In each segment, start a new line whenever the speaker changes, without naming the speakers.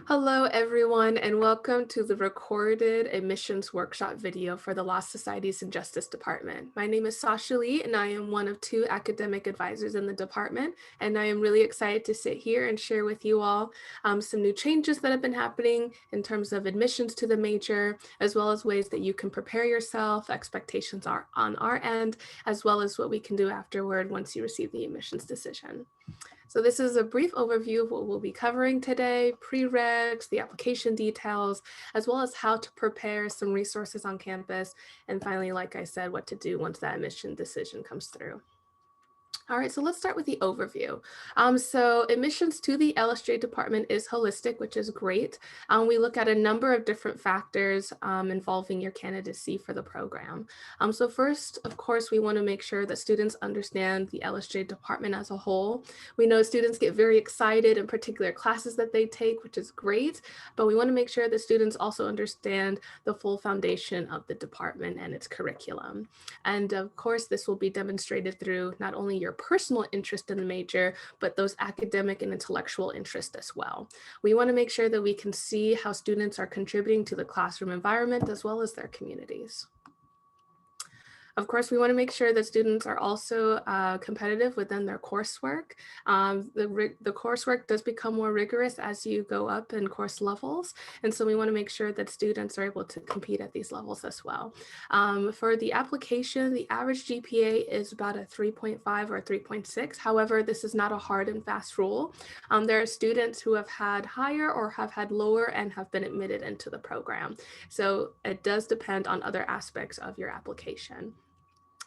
Hello, everyone, and welcome to the recorded admissions workshop video for the Law Societies and Justice Department. My name is Sasha Lee, and I am one of two academic advisors in the department, and I am really excited to sit here and share with you all some new changes that have been happening in terms of admissions to the major, as well as ways that you can prepare yourself, expectations are on our end, as well as what we can do afterward once you receive the admissions decision. So this is a brief overview of what we'll be covering today, prereqs, the application details, as well as how to prepare some resources on campus. And finally, like I said, what to do once that admission decision comes through. All right, so let's start with the overview. So admissions to the LSJ department is holistic, which is great. We look at a number of different factors involving your candidacy for the program. So first, of course, we want to make sure that students understand the LSJ department as a whole. We know students get very excited in particular classes that they take, which is great, but we want to make sure that students also understand the full foundation of the department and its curriculum. And of course, this will be demonstrated through not only your personal interest in the major, but those academic and intellectual interests as well. We want to make sure that we can see how students are contributing to the classroom environment as well as their communities. Of course, we want to make sure that students are also competitive within their coursework. The coursework does become more rigorous as you go up in course levels. And so we want to make sure that students are able to compete at these levels as well. For the application, the average GPA is about a 3.5 or 3.6. However, this is not a hard and fast rule. There are students who have had higher or have had lower and have been admitted into the program. So it does depend on other aspects of your application.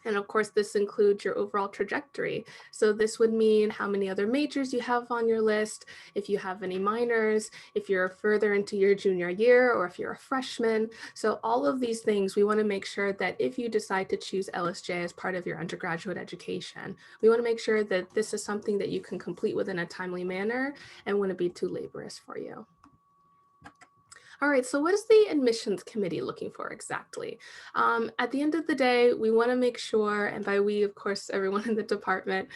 And of course, this includes your overall trajectory. So this would mean how many other majors you have on your list, if you have any minors, if you're further into your junior year, or if you're a freshman. So all of these things, we want to make sure that if you decide to choose LSJ as part of your undergraduate education, we want to make sure that this is something that you can complete within a timely manner and wouldn't be too laborious for you. All right, so what is the admissions committee looking for exactly? At the end of the day, we want to make sure, and by we, of course, everyone in the department,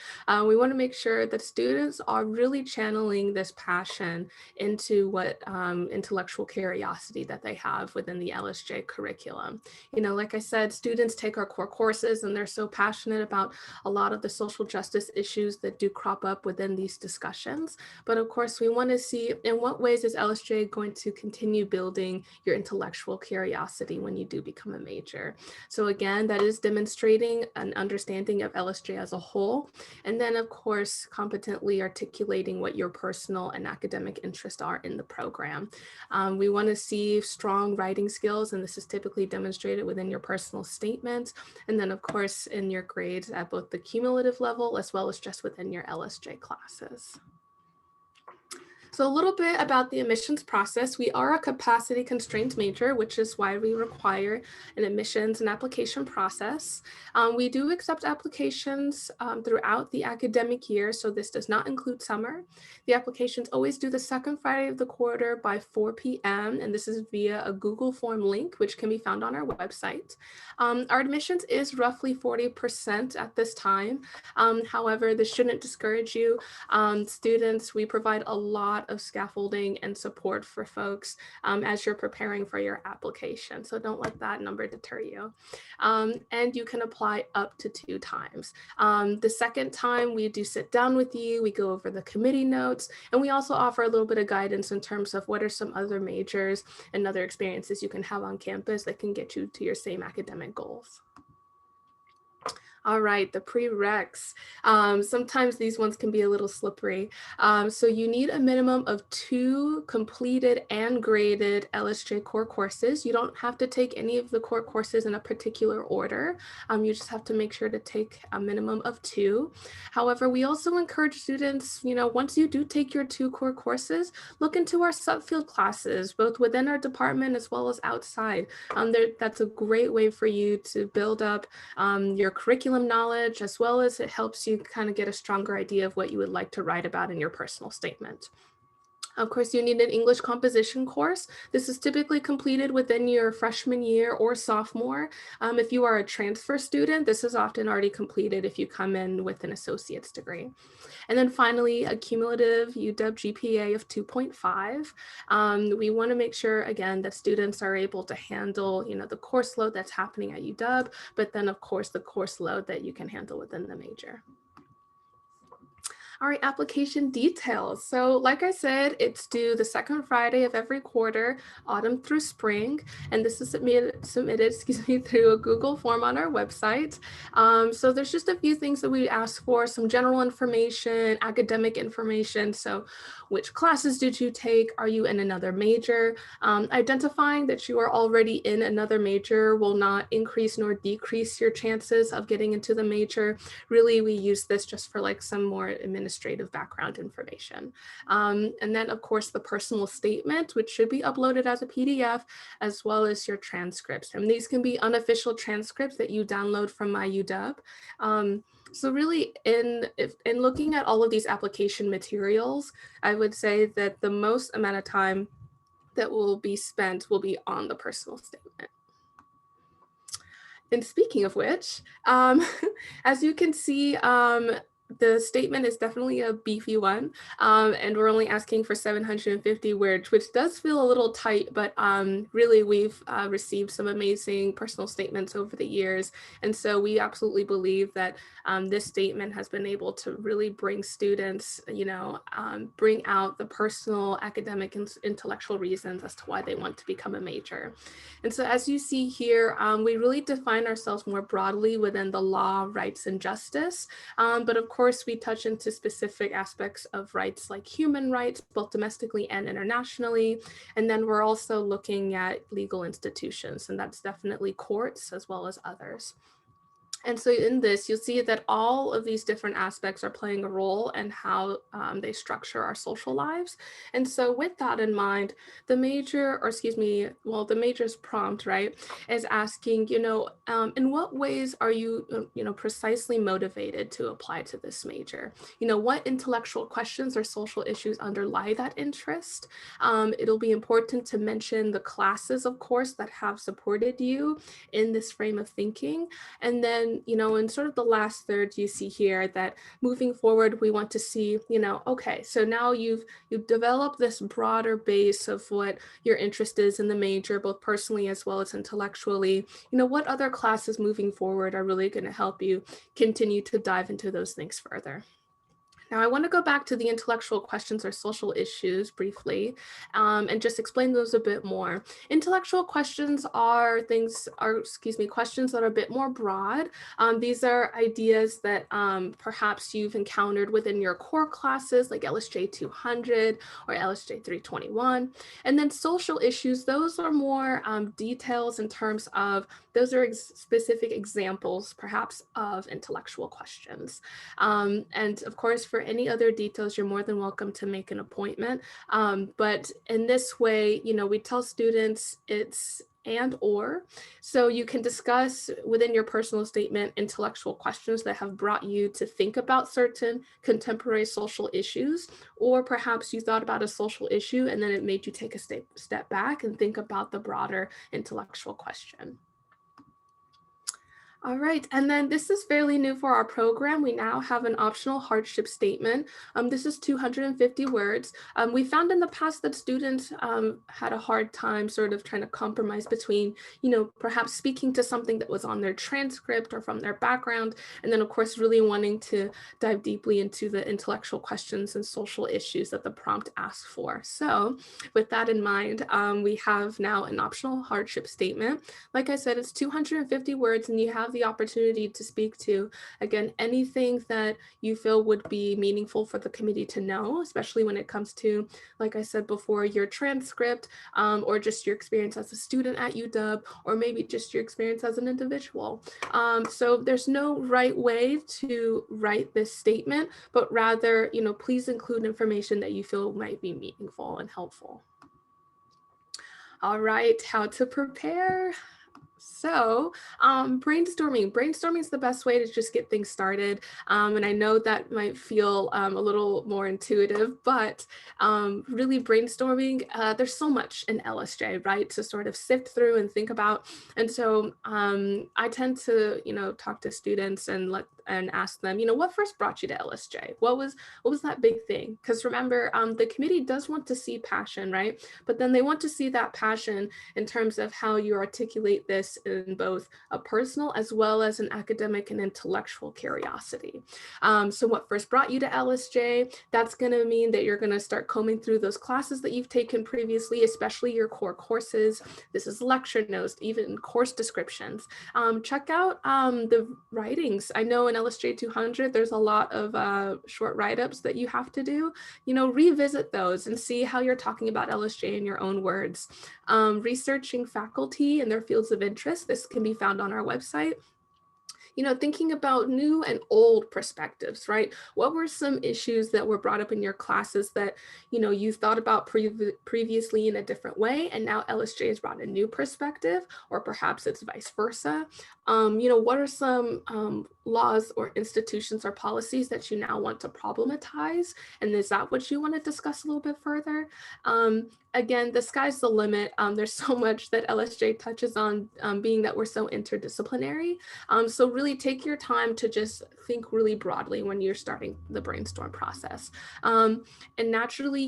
we want to make sure that students are really channeling this passion into what intellectual curiosity that they have within the LSJ curriculum. You know, like I said, students take our core courses and they're so passionate about a lot of the social justice issues that do crop up within these discussions. But of course, we want to see in what ways is LSJ going to continue building your intellectual curiosity when you do become a major. So again, that is demonstrating an understanding of LSJ as a whole. And then of course, competently articulating what your personal and academic interests are in the program. We want to see strong writing skills, and this is typically demonstrated within your personal statement. And then of course, in your grades at both the cumulative level as well as just within your LSJ classes. So a little bit about the admissions process. We are a capacity constrained major, which is why we require an admissions and application process. We do accept applications throughout the academic year, so this does not include summer. The applications always due the second Friday of the quarter by 4 p.m., and this is via a Google form link, which can be found on our website. Our admissions is roughly 40% at this time. However, this shouldn't discourage you. Students, we provide a lot of scaffolding and support for folks as you're preparing for your application. So don't let that number deter you. And you can apply up to 2 times. The second time we do sit down with you, we go over the committee notes, and we also offer a little bit of guidance in terms of what are some other majors and other experiences you can have on campus that can get you to your same academic goals. All right, the prereqs. Sometimes these ones can be a little slippery. So you need a minimum of 2 completed and graded LSJ core courses. You don't have to take any of the core courses in a particular order. You just have to make sure to take a minimum of 2. However, we also encourage students, you know, once you do take your 2 core courses, look into our subfield classes, both within our department as well as outside. That's a great way for you to build up your curriculum knowledge, as well as it helps you kind of get a stronger idea of what you would like to write about in your personal statement. Of course, you need an English composition course. This is typically completed within your freshman year or sophomore. If you are a transfer student, this is often already completed if you come in with an associate's degree. And then finally, a cumulative UW GPA of 2.5. We want to make sure, again, that students are able to handle, the course load that's happening at UW, but then of course the course load that you can handle within the major. All right, application details. So like I said, it's due the second Friday of every quarter, autumn through spring, and this is submitted through a Google form on our website. So there's just a few things that we ask for, some general information, academic information. So which classes did you take? Are you in another major? Identifying that you are already in another major will not increase nor decrease your chances of getting into the major. Really, we use this just for like some more administrative background information. And then of course the personal statement, which should be uploaded as a PDF, as well as your transcripts. And these can be unofficial transcripts that you download from my UW. So really in looking at all of these application materials, I would say that the most amount of time that will be spent will be on the personal statement. And speaking of which, as you can see, the statement is definitely a beefy one, and we're only asking for 750 words, which does feel a little tight, but really we've received some amazing personal statements over the years. And so we absolutely believe that this statement has been able to really bring students, bring out the personal, academic, and intellectual reasons as to why they want to become a major. And so as you see here, we really define ourselves more broadly within the law, rights, and justice. But of course, we touch into specific aspects of rights like human rights, both domestically and internationally. And then we're also looking at legal institutions, and that's definitely courts as well as others. And so in this, you'll see that all of these different aspects are playing a role in how they structure our social lives. And so with that in mind, the major's prompt, right, is asking, in what ways are you, precisely motivated to apply to this major? What intellectual questions or social issues underlie that interest? It'll be important to mention the classes, of course, that have supported you in this frame of thinking. And then, in sort of the last third, you see here that moving forward, we want to see, okay, so now you've developed this broader base of what your interest is in the major, both personally as well as intellectually. What other classes moving forward are really going to help you continue to dive into those things further? Now, I want to go back to the intellectual questions or social issues briefly, and just explain those a bit more. Intellectual questions are questions that are a bit more broad. These are ideas that perhaps you've encountered within your core classes like LSJ 200 or LSJ 321. And then social issues, those are more details in terms of, those are specific examples perhaps of intellectual questions. And of course, for any other details, you're more than welcome to make an appointment. But in this way, we tell students it's and or. So you can discuss within your personal statement intellectual questions that have brought you to think about certain contemporary social issues, or perhaps you thought about a social issue and then it made you take a step back and think about the broader intellectual question. All right, and then this is fairly new for our program. We now have an optional hardship statement. This is 250 words. We found in the past that students had a hard time sort of trying to compromise between, perhaps speaking to something that was on their transcript or from their background, and then of course really wanting to dive deeply into the intellectual questions and social issues that the prompt asks for. So with that in mind, we have now an optional hardship statement. Like I said, it's 250 words, and you have the opportunity to speak to, again, anything that you feel would be meaningful for the committee to know, especially when it comes to, like I said before, your transcript, or just your experience as a student at UW, or maybe just your experience as an individual. So there's no right way to write this statement, but rather, please include information that you feel might be meaningful and helpful. All right, how to prepare. So brainstorming is the best way to just get things started. And I know that might feel a little more intuitive, but really brainstorming, there's so much in LSJ, right, to sort of sift through and think about. And so I tend to, talk to students and ask them, what first brought you to LSJ? What was that big thing? Because remember, the committee does want to see passion, right? But then they want to see that passion in terms of how you articulate this in both a personal as well as an academic and intellectual curiosity. So what first brought you to LSJ? That's going to mean that you're going to start combing through those classes that you've taken previously, especially your core courses. This is lecture notes, even course descriptions. Check out the writings. I know in LSJ 200, there's a lot of short write-ups that you have to do. Revisit those and see how you're talking about LSJ in your own words. Researching faculty and their fields of interest. This can be found on our website. Thinking about new and old perspectives, right? What were some issues that were brought up in your classes that, you thought about previously in a different way, and now LSJ has brought a new perspective, or perhaps it's vice versa? What are some laws or institutions or policies that you now want to problematize? And is that what you want to discuss a little bit further? Again, the sky's the limit. There's so much that LSJ touches on, being that we're so interdisciplinary. So really take your time to just think really broadly when you're starting the brainstorm process. And naturally,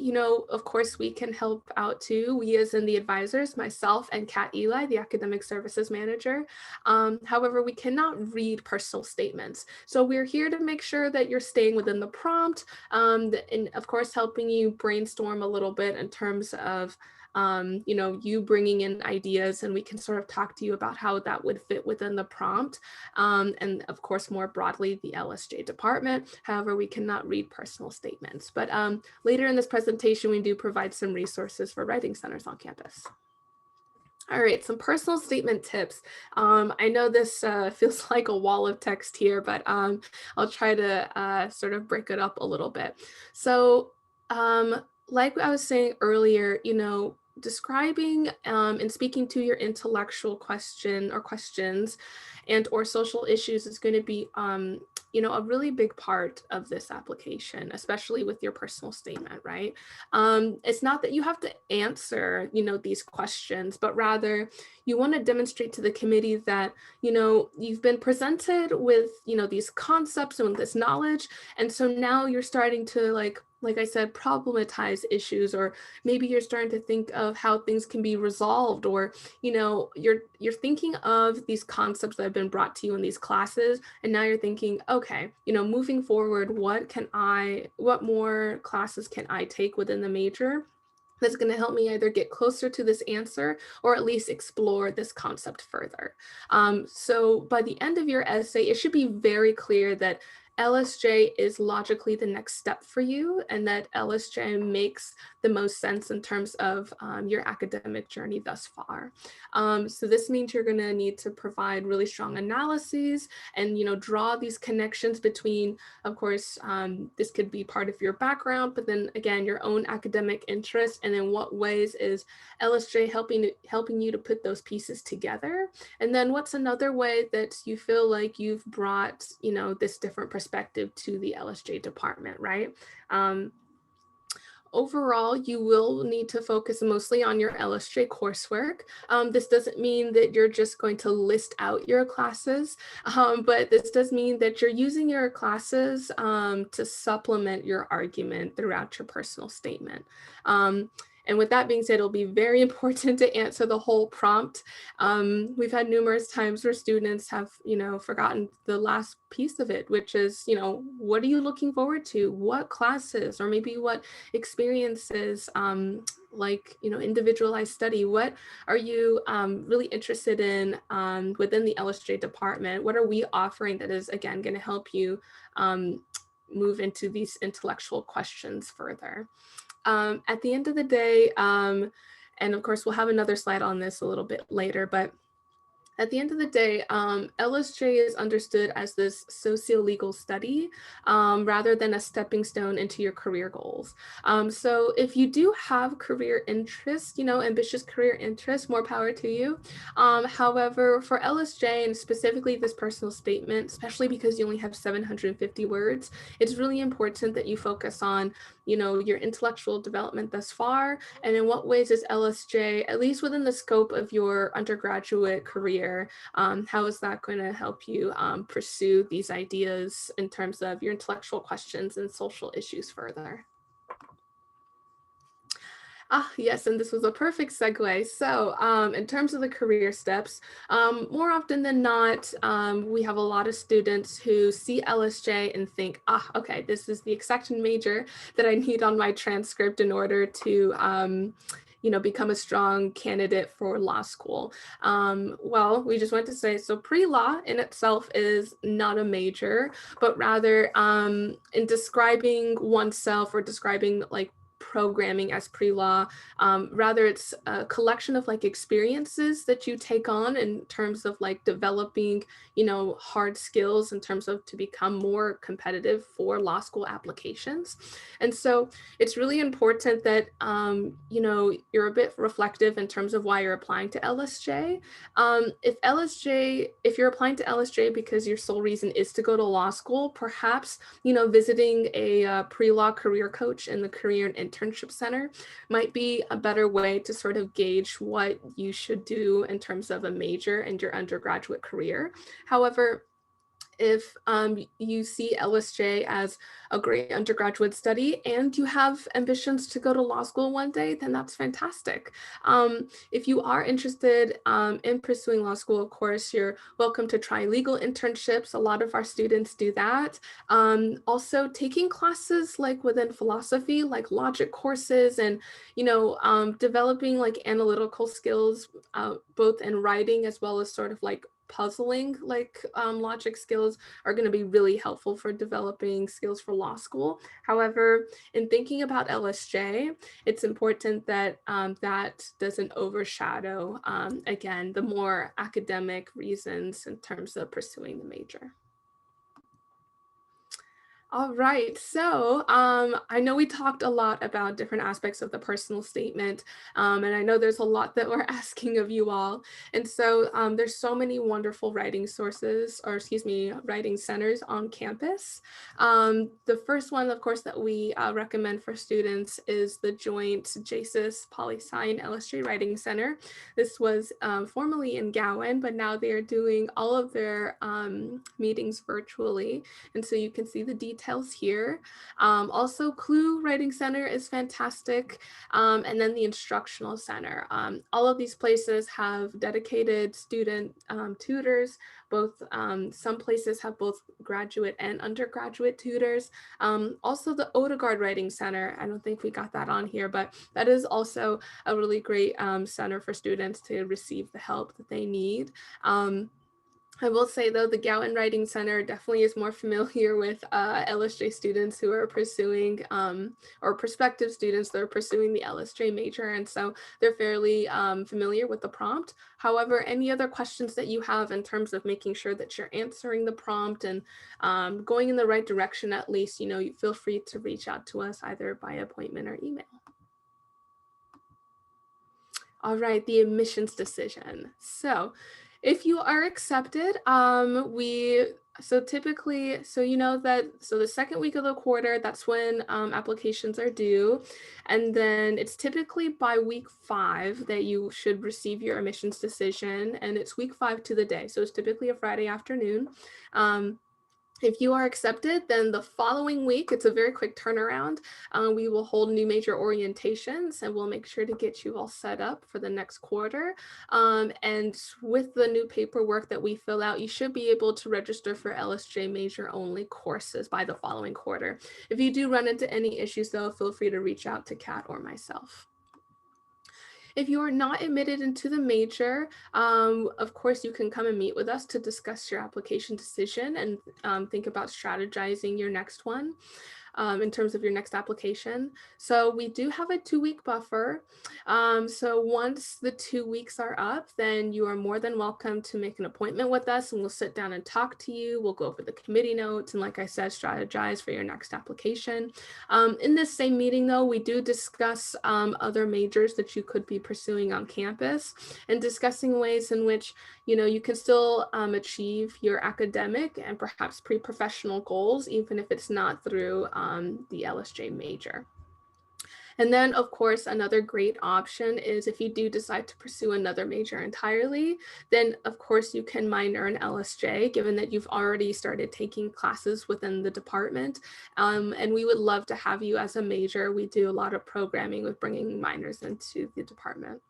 of course, we can help out too. We as in the advisors, myself and Kat Eli, the academic services manager. However, we cannot read personal statements. So we're here to make sure that you're staying within the prompt, and of course, helping you brainstorm a little bit in terms of you bringing in ideas, and we can sort of talk to you about how that would fit within the prompt. And of course, more broadly, the LSJ department. However, we cannot read personal statements. But later in this presentation, we do provide some resources for writing centers on campus. All right, some personal statement tips. I know this feels like a wall of text here, but I'll try to sort of break it up a little bit. So like I was saying earlier, describing and speaking to your intellectual question or questions and or social issues is going to be a really big part of this application, especially with your personal statement, right? It's not that you have to answer, these questions, but rather you want to demonstrate to the committee that, you've been presented with, these concepts and this knowledge. And so now you're starting to like I said, problematize issues, or maybe you're starting to think of how things can be resolved, or, you're thinking of these concepts that have been brought to you in these classes. And now you're thinking, okay, moving forward, what more classes can I take within the major that's going to help me either get closer to this answer or at least explore this concept further. So by the end of your essay, it should be very clear that LSJ is logically the next step for you, and that LSJ makes the most sense in terms of your academic journey thus far. So this means you're going to need to provide really strong analyses and, draw these connections between, of course, this could be part of your background, but then again, your own academic interest, and in what ways is LSJ helping you to put those pieces together. And then what's another way that you feel like you've brought, this different perspective to the LSJ department, right? Overall, you will need to focus mostly on your LSJ coursework. This doesn't mean that you're just going to list out your classes, but this does mean that you're using your classes to supplement your argument throughout your personal statement. And with that being said, it'll be very important to answer the whole prompt. We've had numerous times where students have, forgotten the last piece of it, which is, what are you looking forward to? What classes, or maybe what experiences, like, individualized study? What are you really interested in within the LSJ department? What are we offering that is, again, going to help you move into these intellectual questions further? At the end of the day, and of course, we'll have another slide on this a little bit later, but At the end of the day, LSJ is understood as this socio-legal study rather than a stepping stone into your career goals. So if you do have career interests, ambitious career interests, more power to you. However, for LSJ and specifically this personal statement, especially because you only have 750 words, it's really important that you focus on, your intellectual development thus far, and in what ways is LSJ, at least within the scope of your undergraduate career, how is that going to help you pursue these ideas in terms of your intellectual questions and social issues further? Yes, and this was a perfect segue. So, in terms of the career steps, more often than not, we have a lot of students who see LSJ and think, okay, this is the exact major that I need on my transcript in order to, become a strong candidate for law school. Well, we just want to say, so pre-law in itself is not a major, but rather in describing oneself or describing like programming as pre-law. Rather, it's a collection of like experiences that you take on in terms of like developing, hard skills in terms of to become more competitive for law school applications. And so it's really important that, you're a bit reflective in terms of why you're applying to LSJ. If you're applying to LSJ because your sole reason is to go to law school, perhaps, visiting a pre-law career coach in the Career and Internship Center might be a better way to sort of gauge what you should do in terms of a major in your undergraduate career. However, if you see LSJ as a great undergraduate study and you have ambitions to go to law school one day, then that's fantastic. If you are interested in pursuing law school, of course, you're welcome to try legal internships. A lot of our students do that. Also, taking classes like within philosophy, like logic courses, and developing like analytical skills, both in writing as well as sort of like puzzling like logic skills are going to be really helpful for developing skills for law school. However, in thinking about LSJ, it's important that that doesn't overshadow, again, the more academic reasons in terms of pursuing the major. All right, so I know we talked a lot about different aspects of the personal statement, and I know there's a lot that we're asking of you all. And so there's so many wonderful writing sources, or excuse me, writing centers on campus. The first one, of course, that we recommend for students is the joint JASIS Poli-Sci and LSJ Writing Center. This was formerly in Gowan, but now they are doing all of their meetings virtually. And so you can see the details here. Also, Clue Writing Center is fantastic. And then the Instructional Center. All of these places have dedicated student tutors. Both some places have both graduate and undergraduate tutors. Also, the Odegaard Writing Center. I don't think we got that on here, but that is also a really great center for students to receive the help that they need. I will say, though, the Gowan Writing Center definitely is more familiar with LSJ students who are pursuing, or prospective students that are pursuing the LSJ major, and so they're fairly familiar with the prompt. However, any other questions that you have in terms of making sure that you're answering the prompt and going in the right direction, at least, you feel free to reach out to us either by appointment or email. All right, the admissions decision. So if you are accepted, typically, the second week of the quarter, that's when applications are due. And then it's typically by week 5 that you should receive your admissions decision. And it's week 5 to the day. So it's typically a Friday afternoon. If you are accepted, then the following week, it's a very quick turnaround. We will hold new major orientations and we'll make sure to get you all set up for the next quarter. And with the new paperwork that we fill out, you should be able to register for LSJ major only courses by the following quarter. If you do run into any issues though, feel free to reach out to Kat or myself. If you are not admitted into the major, of course, you can come and meet with us to discuss your application decision and think about strategizing your next one. in terms of your next application. So we do have a 2-week buffer. So once the 2 weeks are up, then you are more than welcome to make an appointment with us and we'll sit down and talk to you. We'll go over the committee notes and, like I said, strategize for your next application. In this same meeting, though, we do discuss other majors that you could be pursuing on campus and discussing ways in which, you can still achieve your academic and perhaps pre-professional goals, even if it's not through the LSJ major. And then, of course, another great option is if you do decide to pursue another major entirely, then of course you can minor in LSJ, given that you've already started taking classes within the department. And we would love to have you as a major. We do a lot of programming with bringing minors into the department.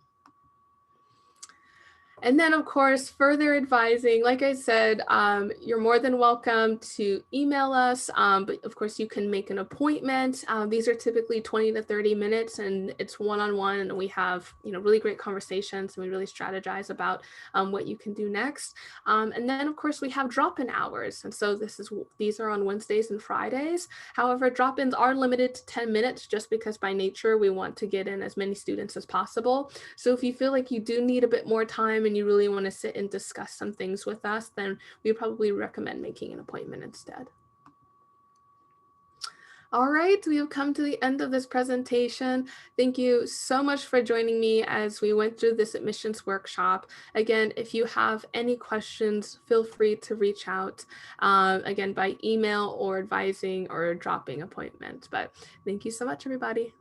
And then, of course, further advising, like I said, you're more than welcome to email us, but of course you can make an appointment. These are typically 20 to 30 minutes and it's one-on-one, and we have, really great conversations and we really strategize about what you can do next. And then, of course, we have drop-in hours. And so these are on Wednesdays and Fridays. However, drop-ins are limited to 10 minutes just because by nature we want to get in as many students as possible. So if you feel like you do need a bit more time and you really want to sit and discuss some things with us, then we probably recommend making an appointment instead. All right, we have come to the end of this presentation. Thank you so much for joining me as we went through this admissions workshop. Again, if you have any questions, feel free to reach out, again, by email or advising or dropping appointments. But thank you so much, everybody.